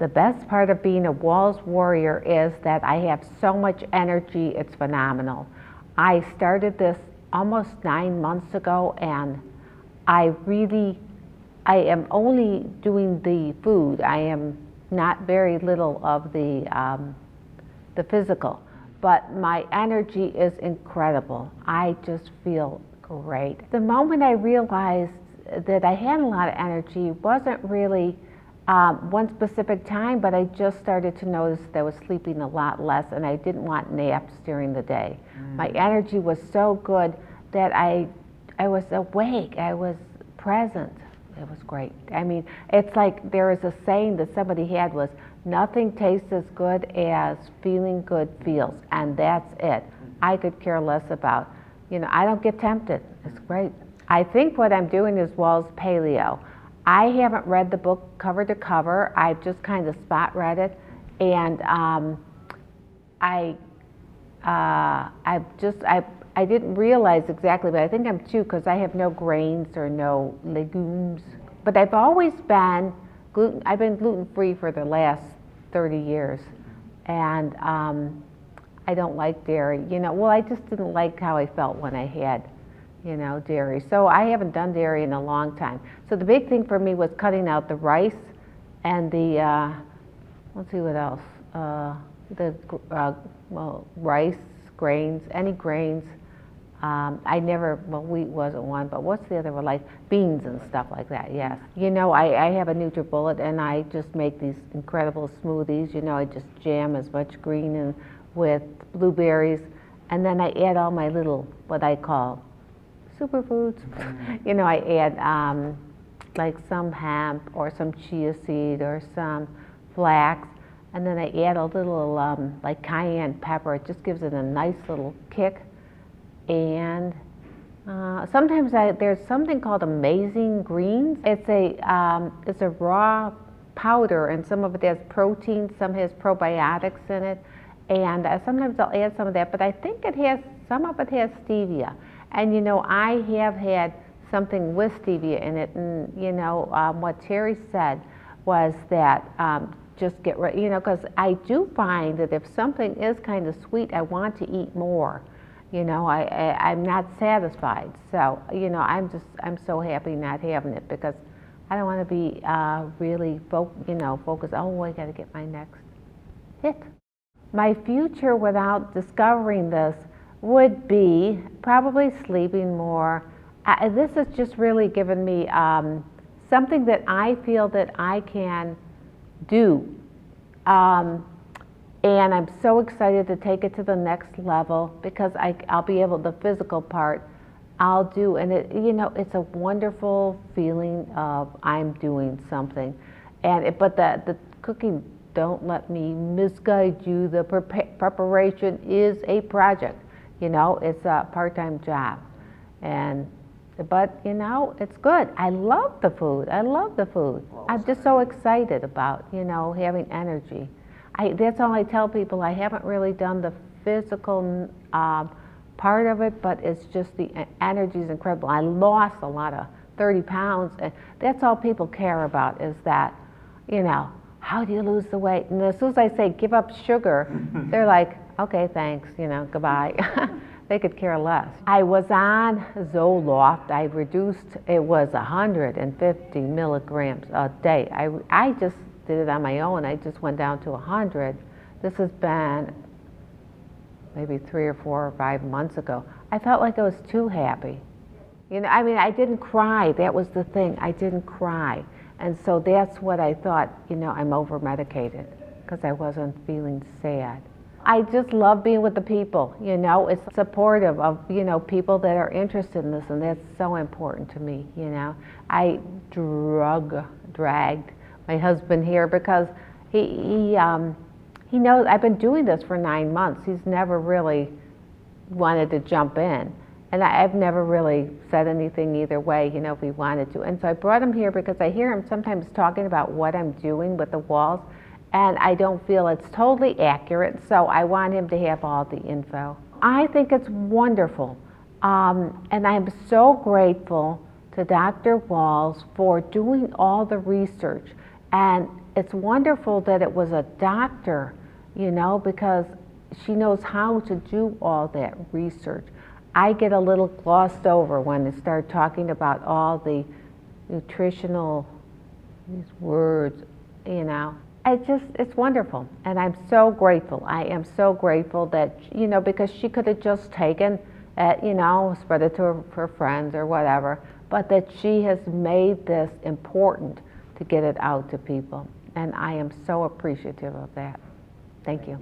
The best part of being a Walls warrior is that I have so much energy, it's phenomenal. I started this almost 9 months ago, and I am only doing the food. I am not very little of the physical, but my energy is incredible. I just feel great. The moment I realized that I had a lot of energy wasn't really one specific time, but I just started to notice that I was sleeping a lot less, and I didn't want naps during the day. My energy was so good that I was awake, I was present. It was great. I mean, it's like there is a saying that somebody had was, nothing tastes as good as feeling good feels, and that's it. I could care less about, I don't get tempted. It's great. I think what I'm doing is Walls Paleo. I haven't read the book cover to cover. I've just kind of spot read it, and I didn't realize exactly, but I think I'm too, because I have no grains or no legumes. But I've always been I've been gluten-free for the last 30 years, and I don't like dairy. Well, I just didn't like how I felt when I had, dairy. So I haven't done dairy in a long time. So the big thing for me was cutting out the rice and the, let's see what else, rice, grains, any grains. Wheat wasn't one, but what's the other one, like beans and stuff like that, yes. I have a NutriBullet, and I just make these incredible smoothies. I just jam as much green in with blueberries, and then I add all my little, what I call superfoods. I add like some hemp or some chia seed or some flax, and then I add a little like cayenne pepper. It just gives it a nice little kick. And sometimes there's something called Amazing Greens. It's a raw powder, and some of it has protein, some has probiotics in it, and sometimes I'll add some of that. But I think some of it has stevia, and I have had something with stevia in it, and what Terry said was that just get ready, because I do find that if something is kind of sweet, I want to eat more. I'm not satisfied. So, I'm so happy not having it, because I don't want to be really focused, oh, I got to get my next hit. My future without discovering this would be probably sleeping more. This has just really given me something that I feel that I can do. And I'm so excited to take it to the next level, because I'll be able, the physical part I'll do, and it's a wonderful feeling of I'm doing something. But the cooking, don't let me misguide you. The preparation is a project. It's a part-time job, but it's good. I love the food. I'm just so excited about having energy. That's all I tell people. I haven't really done the physical part of it, but it's just the energy is incredible. I lost a lot of 30 pounds, and that's all people care about is that, how do you lose the weight? And as soon as I say give up sugar, they're like, okay, thanks, goodbye. They could care less. I was on Zoloft. I reduced, it was 150 milligrams a day. I just did it on my own. I just went down to 100. This has been maybe 3 or 4 or 5 months ago. I felt like I was too happy. I didn't cry. That was the thing. I didn't cry. And so that's what I thought, I'm over-medicated, because I wasn't feeling sad. I just love being with the people, it's supportive of, people that are interested in this, and that's so important to me, I dragged my husband here because he knows I've been doing this for 9 months. He's never really wanted to jump in, and I've never really said anything either way, if he wanted to. And so I brought him here because I hear him sometimes talking about what I'm doing with the walls, and I don't feel it's totally accurate, so I want him to have all the info. I think it's wonderful, and I'm so grateful to Dr. Walls for doing all the research. And it's wonderful that it was a doctor, you know, because she knows how to do all that research. I get a little glossed over when they start talking about all the nutritional, these words, you know. It's wonderful, and I'm so grateful. I am so grateful that, you know, because she could have just taken it, you know, spread it to her friends or whatever, but that she has made this important to get it out to people, and I am so appreciative of that. Thank you.